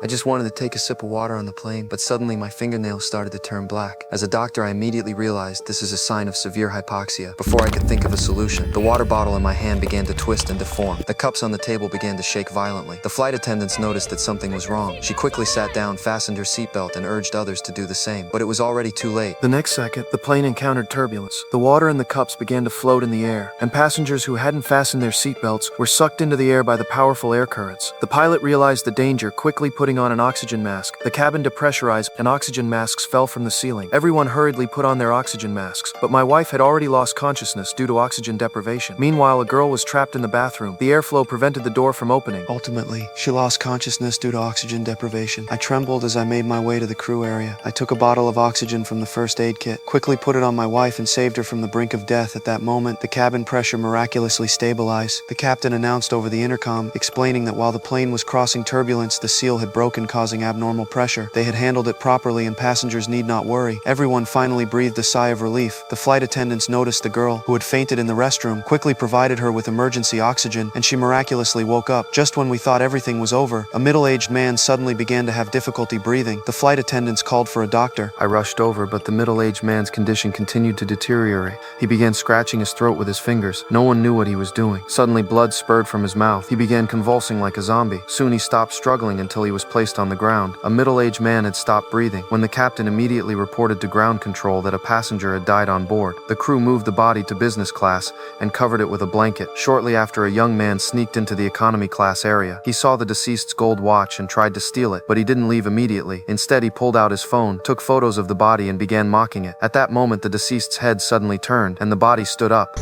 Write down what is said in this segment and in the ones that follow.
I just wanted to take a sip of water on the plane, but suddenly my fingernails started to turn black. As a doctor, I immediately realized this is a sign of severe hypoxia. Before I could think of a solution, the water bottle in my hand began to twist and deform. The cups on the table began to shake violently. The flight attendants noticed that something was wrong. She quickly sat down, fastened her seatbelt, and urged others to do the same. But it was already too late. The next second, the plane encountered turbulence. The water in the cups began to float in the air, and passengers who hadn't fastened their seatbelts were sucked into the air by the powerful air currents. The pilot realized the danger, quickly putting on an oxygen mask. The cabin depressurized, and oxygen masks fell from the ceiling. Everyone hurriedly put on their oxygen masks, but my wife had already lost consciousness due to oxygen deprivation. Meanwhile, a girl was trapped in the bathroom. The airflow prevented the door from opening. Ultimately, she lost consciousness due to oxygen deprivation. I trembled as I made my way to the crew area. I took a bottle of oxygen from the first aid kit, quickly put it on my wife and saved her from the brink of death. At that moment, the cabin pressure miraculously stabilized. The captain announced over the intercom, explaining that while the plane was crossing turbulence, the seal had broken, causing abnormal pressure. They had handled it properly and passengers need not worry. Everyone finally breathed a sigh of relief. The flight attendants noticed the girl, who had fainted in the restroom, quickly provided her with emergency oxygen, and she miraculously woke up. Just when we thought everything was over, a middle-aged man suddenly began to have difficulty breathing. The flight attendants called for a doctor. I rushed over, but the middle-aged man's condition continued to deteriorate. He began scratching his throat with his fingers. No one knew what he was doing. Suddenly, blood spurted from his mouth. He began convulsing like a zombie. Soon he stopped struggling until he was placed on the ground. A middle-aged man had stopped breathing when the captain immediately reported to ground control that a passenger had died on board. The crew moved the body to business class and covered it with a blanket. Shortly after, a young man sneaked into the economy class area. He saw the deceased's gold watch and tried to steal it, but he didn't leave immediately. Instead, he pulled out his phone, took photos of the body, and began mocking it. At that moment, the deceased's head suddenly turned, and the body stood up.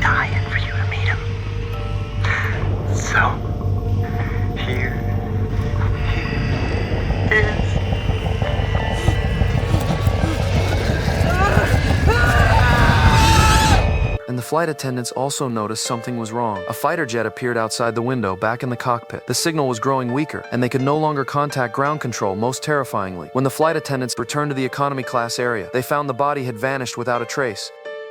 Dying for you to meet him. So, here he is. And the flight attendants also noticed something was wrong. A fighter jet appeared outside the window, back in the cockpit. The signal was growing weaker, and they could no longer contact ground control, most terrifyingly. When the flight attendants returned to the economy class area, they found the body had vanished without a trace.